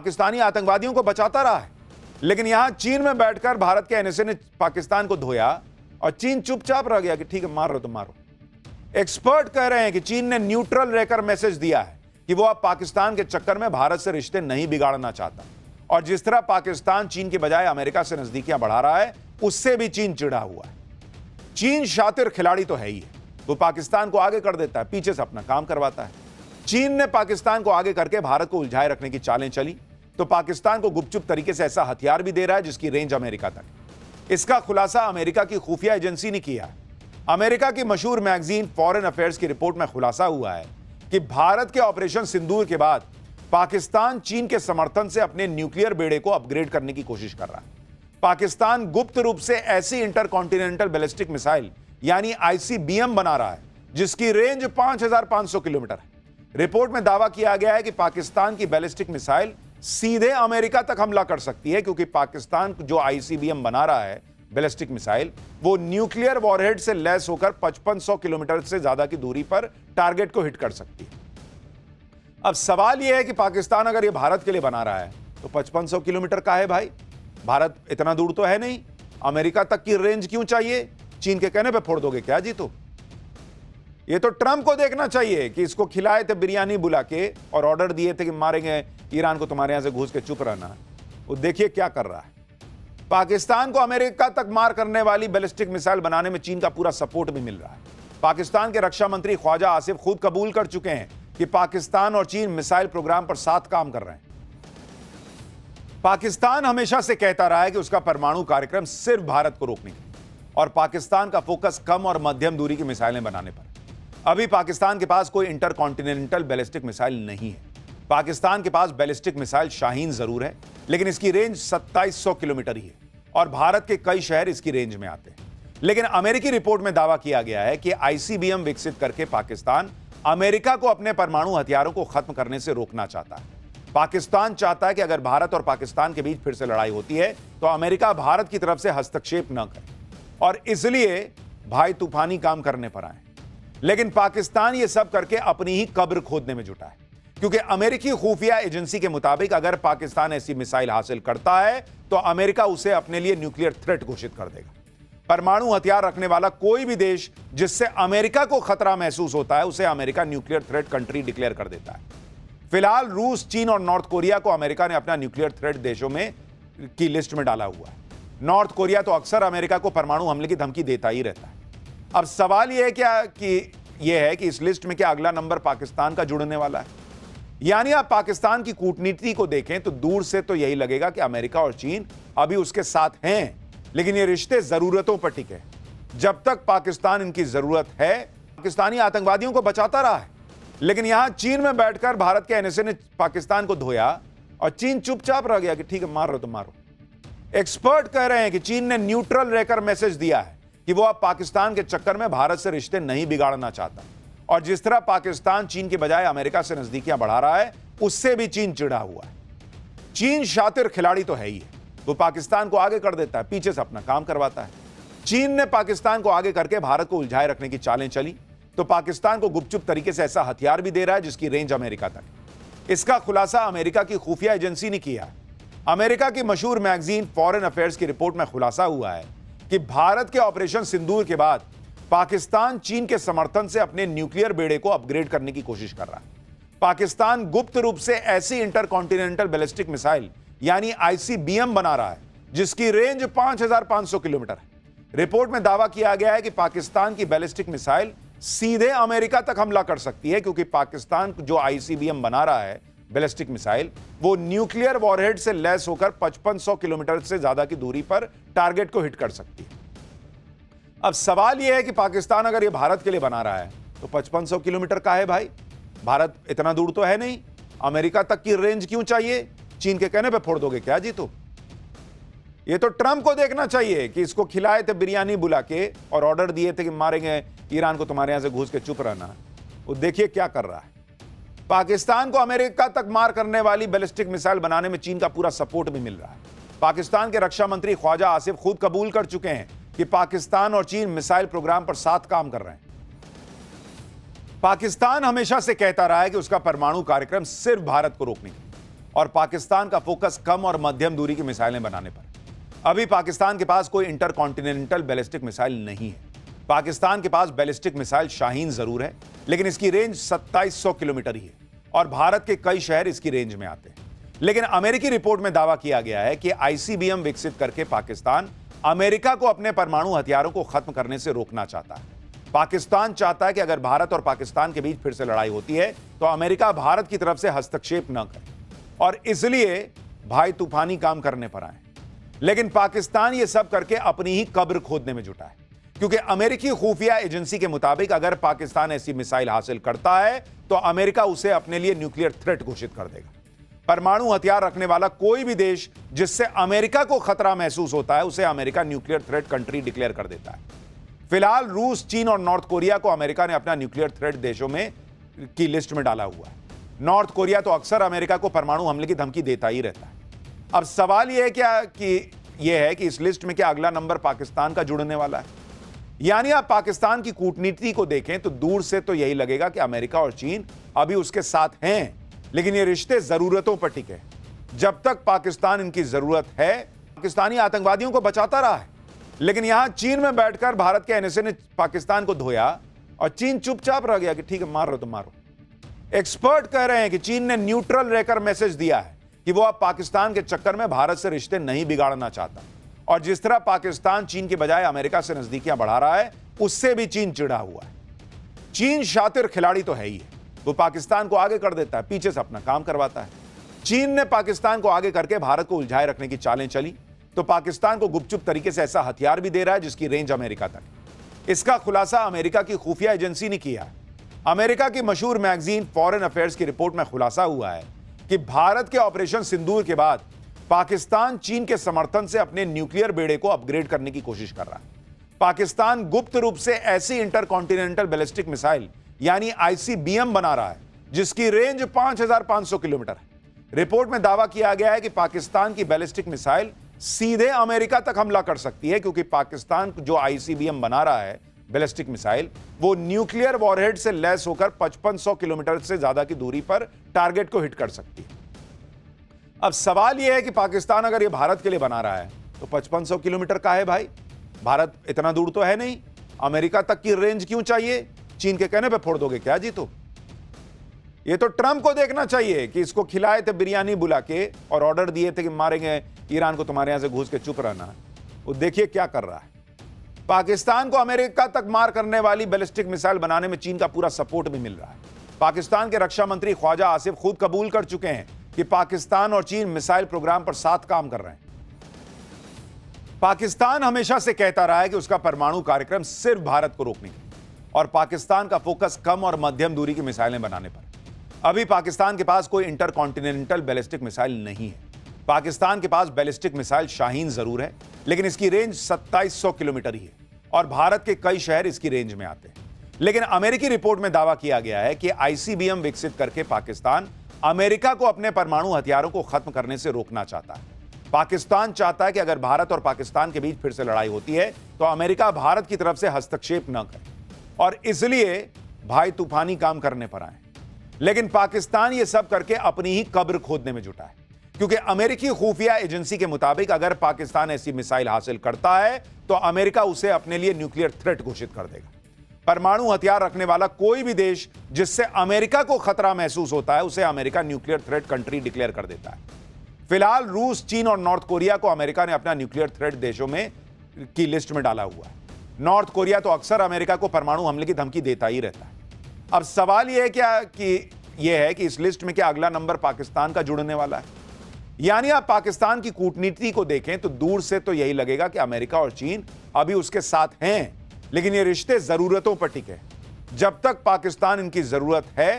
पाकिस्तानी आतंकवादियों को बचाता रहा है, लेकिन यहां चीन में बैठकर भारत के एनएसए ने पाकिस्तान को धोया और चीन चुपचाप रह गया कि ठीक है, मार रहे तो मारो। एक्सपर्ट कह रहे हैं कि चीन ने न्यूट्रल रहकर मैसेज दिया है कि वो अब पाकिस्तान के चक्कर में भारत से रिश्ते नहीं बिगाड़ना चाहता, और जिस तरह पाकिस्तान चीन के बजाय अमेरिका से नजदीकियां बढ़ा रहा है, उससे भी चीन चिढ़ा हुआ है। चीन शातिर खिलाड़ी तो है ही है, वो पाकिस्तान को आगे कर देता है, पीछे से अपना काम करवाता है। चीन ने पाकिस्तान को आगे करके भारत को उलझाए रखने की चालें चली, तो पाकिस्तान को गुपचुप तरीके से ऐसा हथियार भी दे रहा है जिसकी रेंज अमेरिका तक है। इसका खुलासा अमेरिका की खुफिया एजेंसी ने किया है। अमेरिका की मशहूर मैगजीन फॉरेन अफेयर्स की रिपोर्ट में खुलासा हुआ है कि भारत के ऑपरेशन सिंदूर के बाद पाकिस्तान चीन के समर्थन से अपने न्यूक्लियर बेड़े को अपग्रेड करने की कोशिश कर रहा है। पाकिस्तान गुप्त रूप से ऐसी इंटरकॉन्टिनेंटल बैलिस्टिक मिसाइल यानी आईसीबीएम बना रहा है जिसकी रेंज 5500 किलोमीटर है। रिपोर्ट में दावा किया गया है कि पाकिस्तान की बैलिस्टिक मिसाइल सीधे अमेरिका तक हमला कर सकती है, क्योंकि पाकिस्तान जो आईसीबीएम बना रहा है बैलिस्टिक मिसाइल, वो न्यूक्लियर वॉरहेड से लैस होकर 5500 किलोमीटर से ज्यादा की दूरी पर टारगेट को हिट कर सकती है। अब सवाल यह है कि पाकिस्तान अगर ये भारत के लिए बना रहा है तो 5500 किलोमीटर का है भाई, भारत इतना दूर तो है नहीं, अमेरिका तक की रेंज क्यों चाहिए? चीन के कहने पे फोड़ दोगे क्या जी? तो ये तो ट्रंप को देखना चाहिए कि इसको खिलाए थे बिरयानी बुला के और ऑर्डर दिए थे कि मारेंगे ईरान को, तुम्हारे यहां से घुस के चुप रहना। वो देखिए क्या कर रहा है। पाकिस्तान को अमेरिका तक मार करने वाली बैलिस्टिक मिसाइल बनाने में चीन का पूरा सपोर्ट भी मिल रहा है। पाकिस्तान के रक्षा मंत्री ख्वाजा आसिफ खुद कबूल कर चुके हैं कि पाकिस्तान और चीन मिसाइल प्रोग्राम पर साथ काम कर रहे हैं। पाकिस्तान हमेशा से कहता रहा है कि उसका परमाणु कार्यक्रम सिर्फ भारत को रोकने के लिए, और पाकिस्तान का फोकस कम और मध्यम दूरी की मिसाइलें बनाने पर। अभी पाकिस्तान के पास कोई इंटरकॉन्टिनेंटल बैलिस्टिक मिसाइल नहीं है। पाकिस्तान के पास बैलिस्टिक मिसाइल शाहीन जरूर है, लेकिन इसकी रेंज 2700 किलोमीटर ही है और भारत के कई शहर इसकी रेंज में आते हैं। लेकिन अमेरिकी रिपोर्ट में दावा किया गया है कि आईसीबीएम विकसित करके पाकिस्तान अमेरिका को अपने परमाणु हथियारों को खत्म करने से रोकना चाहता है। पाकिस्तान चाहता है कि अगर भारत और पाकिस्तान के बीच फिर से लड़ाई होती है तो अमेरिका भारत की तरफ से हस्तक्षेप न करे, और इसलिए भाई तूफानी काम करने पर आए। लेकिन पाकिस्तान यह सब करके अपनी ही कब्र खोदने में जुटा है, क्योंकि अमेरिकी खुफिया एजेंसी के मुताबिक अगर पाकिस्तान ऐसी मिसाइल हासिल करता है तो अमेरिका उसे अपने लिए न्यूक्लियर थ्रेट घोषित कर देगा। परमाणु हथियार रखने वाला कोई भी देश जिससे अमेरिका को खतरा महसूस होता है, उसे America nuclear threat country declare कर देता है। फिलहाल रूस, चीन और नॉर्थ कोरिया को अमेरिका ने अपना न्यूक्लियर थ्रेट देशों में की लिस्ट में डाला हुआ है। नॉर्थ कोरिया तो अक्सर अमेरिका को परमाणु हमले की धमकी देता ही रहता है। अब सवाल यह है कि इस लिस्ट में क्या अगला नंबर पाकिस्तान का जुड़ने वाला है? यानी आप पाकिस्तान की कूटनीति को देखें तो दूर से तो यही लगेगा कि अमेरिका और चीन अभी उसके साथ हैं, लेकिन ये रिश्ते जरूरतों पर टिके। जब तक पाकिस्तान इनकी जरूरत है, पाकिस्तानी आतंकवादियों को बचाता रहा है, लेकिन यहां चीन में बैठकर भारत के एनएसए ने पाकिस्तान को धोया और चीन चुपचाप रह गया कि ठीक है, मार रहे तो मारो। एक्सपर्ट कह रहे हैं कि चीन ने न्यूट्रल रहकर मैसेज दिया है कि वो अब पाकिस्तान के चक्कर में भारत से रिश्ते नहीं बिगाड़ना चाहता, और जिस तरह पाकिस्तान चीन के बजाय अमेरिका से नजदीकियां बढ़ा रहा है, उससे भी चीन चिढ़ा हुआ है। चीन शातिर खिलाड़ी तो है ही है, वो पाकिस्तान को आगे कर देता है, पीछे से अपना काम करवाता है। चीन ने पाकिस्तान को आगे करके भारत को उलझाए रखने की चालें चली, तो पाकिस्तान को गुपचुप तरीके से ऐसा हथियार भी दे रहा है जिसकी रेंज अमेरिका तक है। इसका खुलासा अमेरिका की खुफिया एजेंसी ने किया है। अमेरिका की मशहूर मैगजीन फॉरेन अफेयर्स की रिपोर्ट में खुलासा हुआ है कि भारत के ऑपरेशन सिंदूर के बाद पाकिस्तान चीन के समर्थन से अपने न्यूक्लियर बेड़े को अपग्रेड करने की कोशिश कर रहा है। पाकिस्तान गुप्त रूप से ऐसी इंटरकॉन्टिनेंटल बैलिस्टिक मिसाइल यानी आईसीबीएम बना रहा है जिसकी रेंज 5500 किलोमीटर है। रिपोर्ट में दावा किया गया है कि पाकिस्तान की बैलिस्टिक मिसाइल सीधे अमेरिका तक हमला कर सकती है, क्योंकि पाकिस्तान जो आईसीबीएम बना रहा है बैलिस्टिक मिसाइल, वो न्यूक्लियर वॉरहेड से लैस होकर 5500 किलोमीटर से ज्यादा की दूरी पर टारगेट को हिट कर सकती है। अब सवाल यह है कि पाकिस्तान अगर ये भारत के लिए बना रहा है तो 5500 किलोमीटर का है भाई, भारत इतना दूर तो है नहीं, अमेरिका तक की रेंज क्यों चाहिए? चीन के कहने पे फोड़ दोगे क्या जी? तो ये तो ट्रंप को देखना चाहिए कि इसको खिलाए थे बिरयानी बुला के और ऑर्डर दिए थे कि मारेंगे ईरान को, तुम्हारे यहां से घुस के चुप रहना। वो देखिए क्या कर रहा है। पाकिस्तान को अमेरिका तक मार करने वाली बैलिस्टिक मिसाइल बनाने में चीन का पूरा सपोर्ट भी मिल रहा है। पाकिस्तान के रक्षा मंत्री ख्वाजा आसिफ खुद कबूल कर चुके हैं कि पाकिस्तान और चीन मिसाइल प्रोग्राम पर साथ काम कर रहे हैं। पाकिस्तान हमेशा से कहता रहा है कि उसका परमाणु कार्यक्रम सिर्फ भारत को रोकने के लिए, और पाकिस्तान का फोकस कम और मध्यम दूरी की मिसाइलें बनाने पर। अभी पाकिस्तान के पास कोई इंटरकॉन्टिनेंटल बैलिस्टिक मिसाइल नहीं है। पाकिस्तान के पास बैलिस्टिक मिसाइल शाहीन जरूर है, लेकिन इसकी रेंज 2700 किलोमीटर ही है और भारत के कई शहर इसकी रेंज में आते हैं। लेकिन अमेरिकी रिपोर्ट में दावा किया गया है कि आईसीबीएम विकसित करके पाकिस्तान अमेरिका को अपने परमाणु हथियारों को खत्म करने से रोकना चाहता है। पाकिस्तान चाहता है कि अगर भारत और पाकिस्तान के बीच फिर से लड़ाई होती है तो अमेरिका भारत की तरफ से हस्तक्षेप न करे और इसलिए भाई तूफानी काम करने पर आए। लेकिन पाकिस्तान यह सब करके अपनी ही कब्र खोदने में जुटा है, क्योंकि अमेरिकी खुफिया एजेंसी के मुताबिक अगर पाकिस्तान ऐसी मिसाइल हासिल करता है तो अमेरिका उसे अपने लिए न्यूक्लियर थ्रेट घोषित कर देगा। परमाणु हथियार रखने वाला कोई भी देश जिससे अमेरिका को खतरा महसूस होता है उसे America nuclear threat country declare कर देता है। फिलहाल रूस, चीन और नॉर्थ कोरिया को अमेरिका ने अपना न्यूक्लियर थ्रेट देशों में की लिस्ट में डाला हुआ है। नॉर्थ कोरिया तो अक्सर अमेरिका को परमाणु हमले की धमकी देता ही रहता है। अब सवाल यह है कि इस लिस्ट में क्या अगला नंबर पाकिस्तान का जुड़ने वाला है? यानी आप पाकिस्तान की कूटनीति को देखें तो दूर से तो यही लगेगा कि अमेरिका और चीन अभी उसके साथ हैं, लेकिन ये रिश्ते जरूरतों पर टिके। जब तक पाकिस्तान इनकी जरूरत है, पाकिस्तानी आतंकवादियों को बचाता रहा है, लेकिन यहां चीन में बैठकर भारत के एनएसए ने पाकिस्तान को धोया और चीन चुपचाप रह गया कि ठीक है, मार रहे हो तो मारो। एक्सपर्ट कह रहे हैं कि चीन ने न्यूट्रल रहकर मैसेज दिया है कि वो अब पाकिस्तान के चक्कर में भारत से रिश्ते नहीं बिगाड़ना चाहता, और जिस तरह पाकिस्तान चीन के बजाय अमेरिका से नजदीकियां बढ़ा रहा है उससे भी चीन चिढ़ा हुआ है। चीन शातिर खिलाड़ी तो है ही है, वो पाकिस्तान को आगे कर देता है, पीछे से अपना काम करवाता है। चीन ने पाकिस्तान को आगे करके भारत को उलझाए रखने की चालें चली तो पाकिस्तान को गुपचुप तरीके से ऐसा हथियार भी दे रहा है जिसकी रेंज अमेरिका तक है। इसका खुलासा अमेरिका की खुफिया एजेंसी ने किया है। अमेरिका की मशहूर मैगजीन फॉरेन अफेयर्स की रिपोर्ट में खुलासा हुआ है कि भारत के ऑपरेशन सिंदूर के बाद पाकिस्तान चीन के समर्थन से अपने न्यूक्लियर बेड़े को अपग्रेड करने की कोशिश कर रहा है। पाकिस्तान गुप्त रूप से ऐसी इंटरकॉन्टिनेंटल बैलिस्टिक मिसाइल यानी आईसीबीएम बना रहा है जिसकी रेंज 5500 किलोमीटर है। रिपोर्ट में दावा किया गया है कि पाकिस्तान की बैलिस्टिक मिसाइल सीधे अमेरिका तक हमला कर सकती है, क्योंकि पाकिस्तान जो आईसीबीएम बना रहा है बैलिस्टिक मिसाइल, वो न्यूक्लियर वॉरहेड से लैस होकर 5500 किलोमीटर से ज्यादा की दूरी पर टारगेट को हिट कर सकती है। अब सवाल यह है कि पाकिस्तान अगर ये भारत के लिए बना रहा है तो 5500 किलोमीटर का है भाई, भारत इतना दूर तो है नहीं, अमेरिका तक की रेंज क्यों चाहिए? चीन के कहने पे फोड़ दोगे क्या जी? तो ये तो ट्रंप को देखना चाहिए कि इसको खिलाए थे बिरयानी बुला के और ऑर्डर दिए थे कि मारेंगे ईरान को, तुम्हारे यहां से घुस के चुप रहना। वो देखिए क्या कर रहा है। पाकिस्तान को अमेरिका तक मार करने वाली बैलिस्टिक मिसाइल बनाने में चीन का पूरा सपोर्ट भी मिल रहा है। पाकिस्तान के रक्षा मंत्री ख्वाजा आसिफ खुद कबूल कर चुके हैं कि पाकिस्तान और चीन मिसाइल प्रोग्राम पर साथ काम कर रहे हैं। पाकिस्तान हमेशा से कहता रहा है कि उसका परमाणु कार्यक्रम सिर्फ भारत को रोकने का और पाकिस्तान का फोकस कम और मध्यम दूरी की मिसाइलें बनाने पर। अभी पाकिस्तान के पास कोई इंटरकॉन्टिनेंटल बैलिस्टिक मिसाइल नहीं है। पाकिस्तान के पास बैलिस्टिक मिसाइल शाहीन जरूर है, लेकिन इसकी रेंज 2700 किलोमीटर ही है और भारत के कई शहर इसकी रेंज में आते हैं। लेकिन अमेरिकी रिपोर्ट में दावा किया गया है कि आईसीबीएम विकसित करके पाकिस्तान अमेरिका को अपने परमाणु हथियारों को खत्म करने से रोकना चाहता है। पाकिस्तान चाहता है कि अगर भारत और पाकिस्तान के बीच फिर से लड़ाई होती है तो अमेरिका भारत की तरफ से हस्तक्षेप न करे और इसलिए भाई तूफानी काम करने पर आए। लेकिन पाकिस्तान यह सब करके अपनी ही कब्र खोदने में जुटा है, क्योंकि अमेरिकी खुफिया एजेंसी के मुताबिक अगर पाकिस्तान ऐसी मिसाइल हासिल करता है तो अमेरिका उसे अपने लिए न्यूक्लियर थ्रेट घोषित कर देगा। परमाणु हथियार रखने वाला कोई भी देश जिससे अमेरिका को खतरा महसूस होता है उसे America nuclear threat country declare कर देता है। फिलहाल रूस, चीन और नॉर्थ कोरिया को अमेरिका ने अपना न्यूक्लियर थ्रेट देशों में की लिस्ट में डाला हुआ है। नॉर्थ कोरिया तो अक्सर अमेरिका को परमाणु हमले की धमकी देता ही रहता है। अब सवाल यह है कि इस लिस्ट में क्या अगला नंबर पाकिस्तान का जुड़ने वाला है? यानी आप पाकिस्तान की कूटनीति को देखें तो दूर से तो यही लगेगा कि अमेरिका और चीन अभी उसके साथ हैं, लेकिन ये रिश्ते जरूरतों पर टिके। जब तक पाकिस्तान इनकी जरूरत है